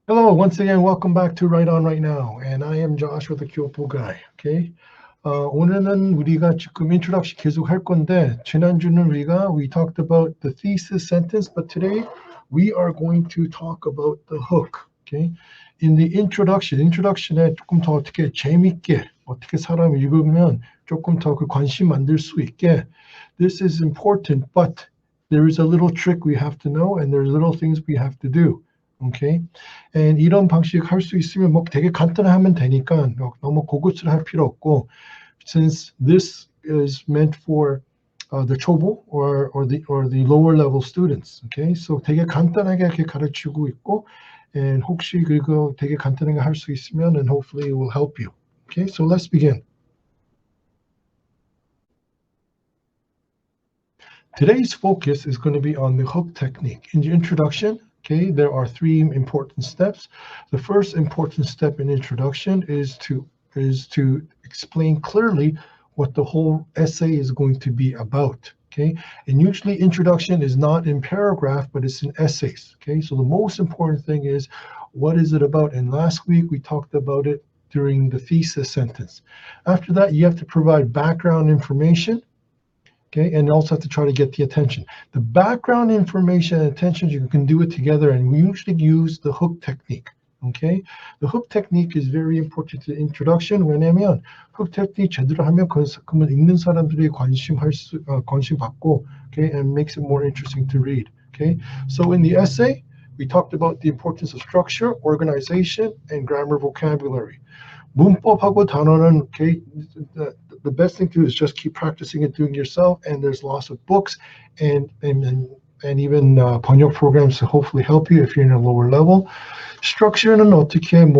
Hello, once again, welcome back to Right On Right Now, and I am Josh with the Kyopo Guy. Okay, 오늘은 우리가 지금 introduction 계속 할 건데 지난주는 we talked about the thesis sentence, but today we are going to talk about the hook. Okay, in the introduction에 조금 더 어떻게 재밌게 어떻게 사람 읽으면 조금 더 그 관심 만들 수 있게. This is important, but there is a little trick we have to know, and there's little things we have to do. Okay, and 이런 방식 할 수 있으면 뭐 되게 간단하면 되니까 너무 고급스러 할 필요 없고, since this is meant for the 초보 or the lower level students. Okay, so 되게 간단하게 이렇게 가르치고 있고, and 혹시 그거 되게 간단하게 할 수 있으면, and hopefully it will help you. Okay, so let's begin. Today's focus is going to be on the hook technique. In the introduction, okay, there are three important steps. The first important step in introduction is to explain clearly what the whole essay is going to be about. Okay, and usually introduction is not in paragraph, but it's in essays. Okay, so the most important thing is what is it about? And last week we talked about it during the thesis sentence. After that, you have to provide background information. Okay, and you also have to try to get the attention. The background information and attention, you can do it together, and we usually use the hook technique. Okay, the hook technique is very important to the introduction. 왜냐면 hook technique 제대로 하면 그러면 읽는 사람들이 관심 받고, okay, and makes it more interesting to read. Okay, so in the essay, we talked about the importance of structure, organization, and grammar vocabulary. 문법하고 단어는, okay, the best thing to do is just keep practicing it, doing yourself, and there's lots of books and even 번역 programs to hopefully help you if you're in a lower level. Structure는 어떻게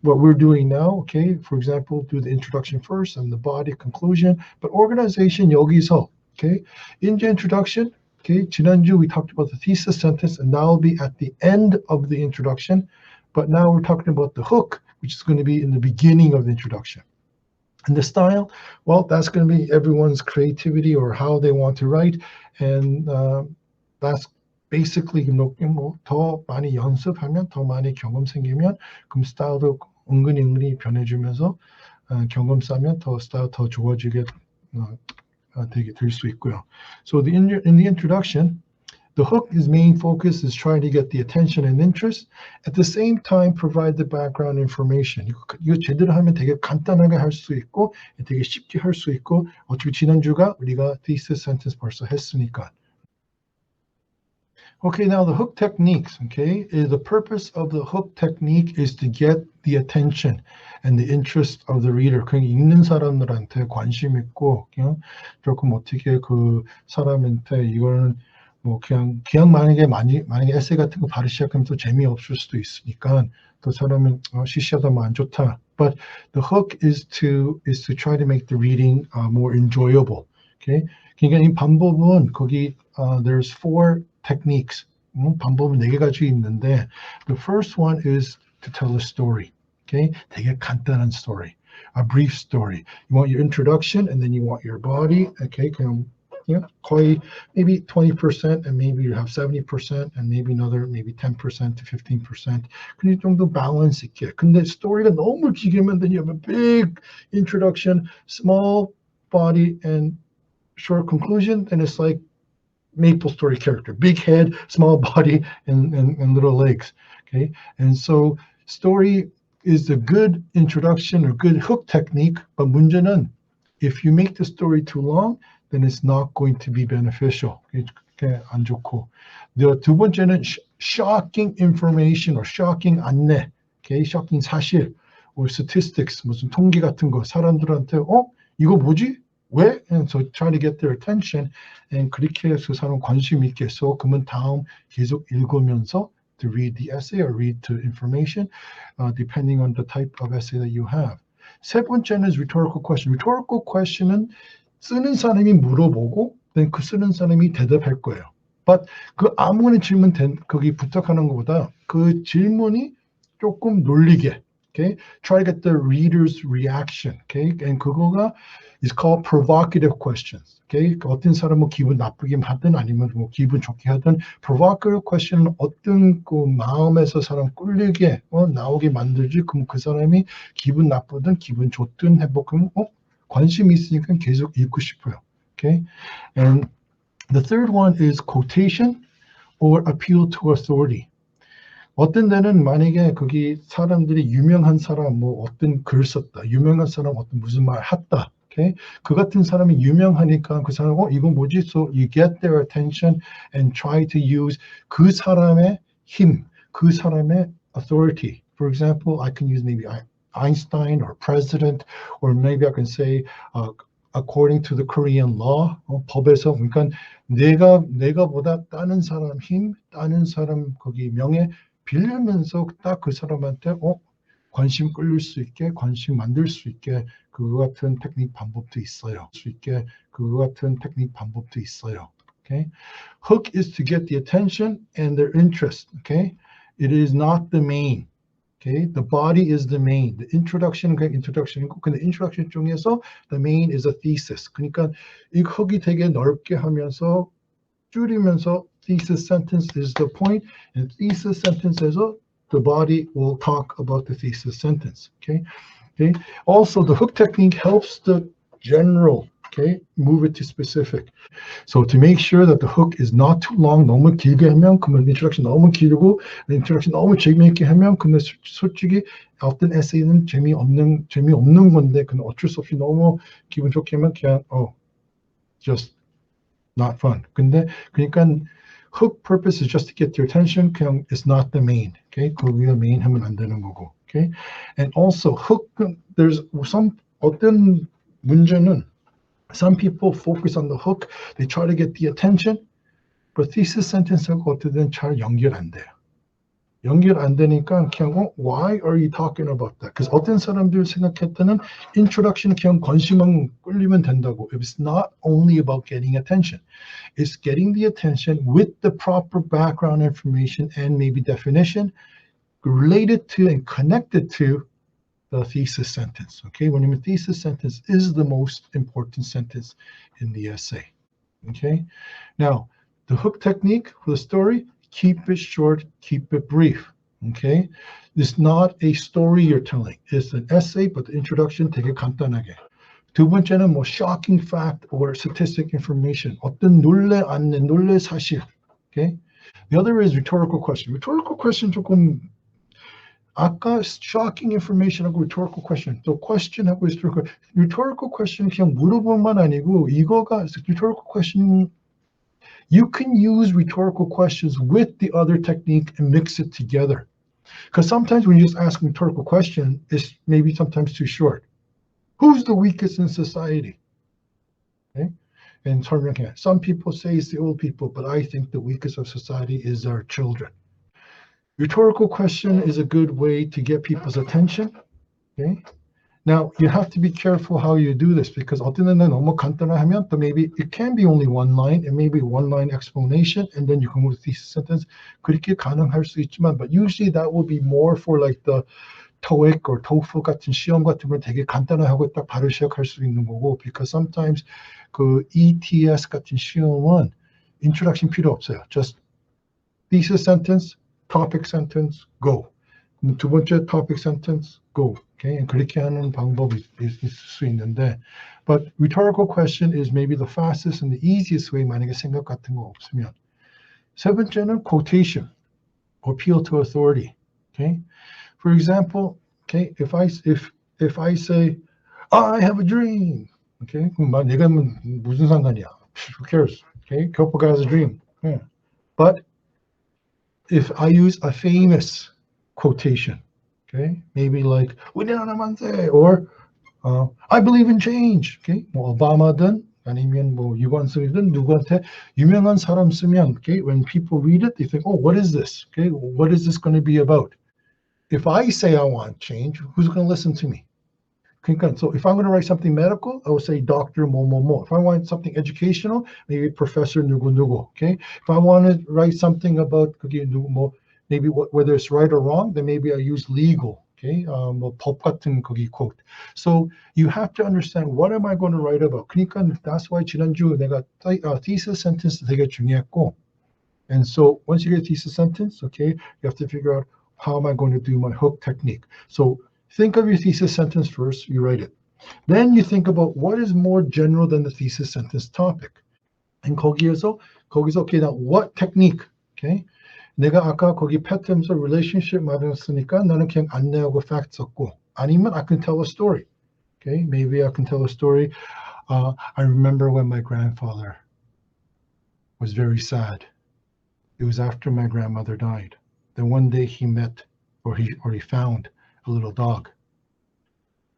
what we're doing now, okay, for example, do the introduction first and the body conclusion, but organization 여기서, okay, in the introduction, okay, 지난주 we talked about the thesis sentence, and that will be at the end of the introduction, but now we're talking about the hook, which is going to be in the beginning of the introduction. And the style, well, that's going to be everyone's creativity or how they want to write, and that's basically 더 많이 연습하면 더 많이 경험 생기면 그럼 스타일도 은근히 변해주면서 경험 쌓으면 더 스타일 더 좋아지게 될 수 있고요. So in the introduction, the hook's main focus is trying to get the attention and interest. At the same time, provide the background information. 이거 제대로 하면 되게 간단하게 할 수 있고, 되게 쉽게 할 수 있고, 어차피 지난주가 우리가 thesis sentence 벌써 했으니까. Okay, now the hook techniques, okay, the purpose of the hook technique is to get the attention and the interest of the reader. 그냥 읽는 사람들한테 관심 있고, 그냥 조금 어떻게 그 사람한테 이거는 뭐 그냥 만약에 에세이 같은 거 바로 시작하면 또 재미없을 수도 있으니까 또 사람은 시시하다 안 좋다. But the hook is to try to make the reading more enjoyable. Okay, 그러니까 이 방법은 거기 there's four techniques. 방법은 4가지 있는데 the first one is to tell a story. Okay, 되게 간단한 story, a brief story. You want your introduction, and then you want your body. Okay, 그냥 거의 maybe 20%, and maybe you have 70%, and maybe another maybe 10% to 15%. 그 정도 balance 있게. 근데 스토리가 너무 길면 then you have a big introduction, small body, and short conclusion, and it's like Maple Story character, big head, small body, and little legs. Okay, and so story is a good introduction or good hook technique, but 문제는 if you make the story too long, then it's not going to be beneficial. 그게 안 좋고. 두 번째는 shocking information or shocking 안내, okay, shocking 사실 or statistics, 무슨 통계 같은 거 사람들한테 이거 뭐지? 왜? And so trying to get their attention, and 그렇게 해서 사람 관심 있게 해서 그러면 다음 계속 읽으면서 to read the essay or read the information, depending on the type of essay that you have. 세 번째는 rhetorical question. Rhetorical question은 쓰는 사람이 물어보고 then 그 쓰는 사람이 대답할 거예요. But 그 아무거나 질문 거기 부탁하는 것보다 그 질문이 조금 놀리게, Okay, try to get the reader's reaction. Okay, and 그거가 is called provocative questions. Okay, 어떤 사람은 뭐 기분 나쁘게 하든 아니면 뭐 기분 좋게 하든 provocative question은 어떤 그 마음에서 사람 꿀리게 나오게 만들지. 그럼 그 사람이 기분 나쁘든 기분 좋든 해보면 관심이 있으니까 계속 읽고 싶어요. Okay, and the third one is quotation or appeal to authority. 어떤 데는 만약에 거기 사람들이 유명한 사람 뭐 어떤 글 썼다, 유명한 사람 어떤 무슨 말 했다, okay? 그 같은 사람이 유명하니까 그 사람 이거 뭐지? So you get their attention and try to use 그 사람의 힘, 그 사람의 authority. For example, I can use maybe Einstein or president, or maybe I can say according to the Korean law, 법에서 그러니까 내가보다 다른 사람 힘, 다른 사람 거기 명예 빌리면서 딱 그 사람한테 관심 끌릴 수 있게, 관심 만들 수 있게 그거 같은 테크닉 방법도 있어요. Okay? Hook is to get the attention and their interest. Okay? It is not the main. Okay? The body is the main. The introduction 그냥 introduction이고, 근데 introduction 중에서 the main is a thesis. 그러니까 이 훅이 되게 넓게 하면서 줄이면서 thesis sentence is the point, and thesis sentence에서 the body will talk about the thesis sentence. Okay. Also, the hook technique helps the general. Okay, move it to specific. So to make sure that the hook is not too long, 너무 길게 하면 그러면 introduction 너무 길고, introduction 너무 재미있게 하면 근데 솔직히 어떤 에세이는 재미없는 건데 그냥 어쩔 수 없이 너무 기분 좋게 하면 그냥 just not fun. 근데 그러니까 hook purpose is just to get your attention. 그냥 it's not the main. Okay, 거기가 main 하면 안 되는 거고. Okay, and also hook. There's some 어떤 문제는 some people focus on the hook. They try to get the attention, but thesis sentence하고 어떻게든 잘 연결 안 돼요. 연결 안 되니까 그냥 why are you talking about that? Because 어떤 사람들 생각할 때는 introduction 그냥 관심만 끌리면 된다고. It's not only about getting attention. It's getting the attention with the proper background information and maybe definition related to and connected to the thesis sentence. Okay, when your thesis sentence is the most important sentence in the essay. Okay, now the hook technique for the story. Keep it short, keep it brief. Okay, it's not a story you're telling. It's an essay, but the introduction 되게 간단하게. 두 번째는 뭐 shocking fact or statistic information. 어떤 놀래 사실. Okay. The other is rhetorical question. Rhetorical question 조금 아까 shocking information하고 rhetorical question, 또 question하고 rhetorical question 그냥 물어보면 아니고 이거가 rhetorical question. You can use rhetorical questions with the other technique and mix it together. Because sometimes when you just ask a rhetorical question, it's maybe sometimes too short. Who's the weakest in society? Okay? And some people say it's the old people, but I think the weakest of society is our children. Rhetorical question is a good way to get people's attention. Okay? Now, you have to be careful how you do this because 어떤 데는 너무 간단하면 maybe it can be only one line and maybe one line explanation and then you come with thesis sentence. 그렇게 가능할 수 있지만, but usually that will be more for like the TOEIC or TOEFL 같은 시험 같은 걸 되게 간단하고 딱 바로 시작할 수 있는 거고, because sometimes 그 ETS 같은 시험은 introduction 필요 없어요. Just thesis sentence, topic sentence, go. 두 번째 topic sentence, go. Okay, 그렇게 하는 방법이 있을 수 있는데, but rhetorical question is maybe the fastest and the easiest way 만약에 생각 같은 거 없으면. 세 번째는 quotation, appeal to authority. Okay, for example, okay, if I say, I have a dream. Okay, 그럼 내가 무슨 상관이야? Who cares? Okay, Kopoga has a dream. Yeah. But if I use a famous quotation, okay, maybe like or I believe in change. Okay, 뭐 오바마든 아니면 뭐 유관순이든 누구한테 유명한 사람 쓰면, okay, when people read it, they think, oh, what is this? Okay, what is this going to be about? If I say I want change, who's going to listen to me? So if I'm going to write something medical, I will say Dr. Mo. If I want something educational, maybe Professor 누구. Okay, if I want to write something about maybe whether it's right or wrong, then maybe I use legal. Okay, 뭐 법 같은 거기 quote. So you have to understand what am I going to write about. 그러니까 that's why 지난주 내가 thesis sentence 되게 중요했고. And so once you get a thesis sentence, okay, you have to figure out how am I going to do my hook technique. So think of your thesis sentence first, you write it. Then you think about what is more general than the thesis sentence topic. And 거기서 okay, now what technique, okay? 내가 아까 거기 패턴에서 relationship 말했으니까 나는 그냥 안내하고 fact 썼고 아니면 I can tell a story. Okay, maybe I can tell a story. I remember when my grandfather was very sad. It was after my grandmother died. Then one day he met or he found a little dog.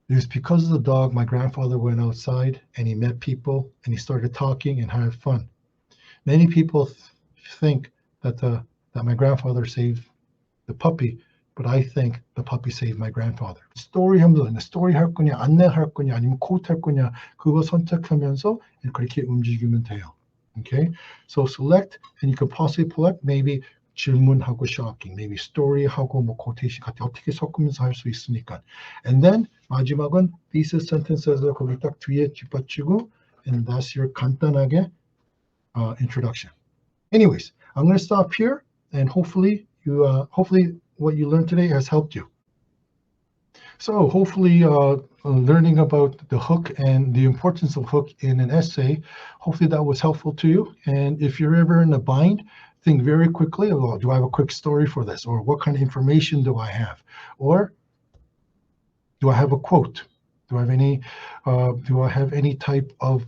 It was because of the dog my grandfather went outside and he met people and he started talking and had fun. Many people think that my grandfather saved the puppy, but I think the puppy saved my grandfather. 스토리 하면서 스토리 할 거냐, 안내할 거냐, 아니면 코트 할 거냐, 그거 선택하면서 그렇게 움직이면 돼요. Okay, so select, and you could possibly select maybe 질문하고 shocking, maybe story하고 뭐 quotation 같은 어떻게 섞으면서 할 수 있으니까. And then 마지막은 thesis sentence에서 거기 딱 뒤에 뒷받치고, and that's your 간단하게 introduction. Anyways, I'm going to stop here, and hopefully what you learned today has helped you. So hopefully learning about the hook and the importance of hook in an essay, hopefully that was helpful to you. And if you're ever in a bind, think very quickly, well, do I have a quick story for this? Or what kind of information do I have? Or do I have a quote? Do I have any type of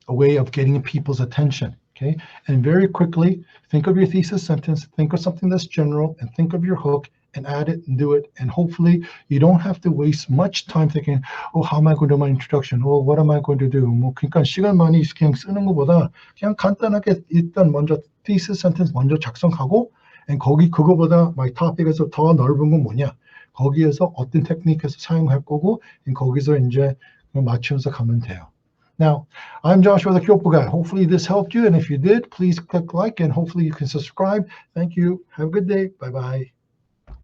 a way of getting people's attention? Okay, and very quickly think of your thesis sentence, think of something that's general, and think of your hook and add it and do it. And hopefully you don't have to waste much time thinking, oh, how am I going to do my introduction? Oh, what am I going to do? 뭐 그러니까 시간 많이 그냥 쓰는 것보다 그냥 간단하게 일단 먼저 thesis sentence 먼저 작성하고, and 그거보다 my topic에서 더 넓은 건 뭐냐? 거기에서 어떤 테크닉에서 사용할 거고, and 거기서 이제 맞추면서 가면 돼요. Now, I'm Joshua, the Kyopo guy. Hopefully this helped you, and if you did, please click like, and hopefully you can subscribe. Thank you. Have a good day. Bye-bye.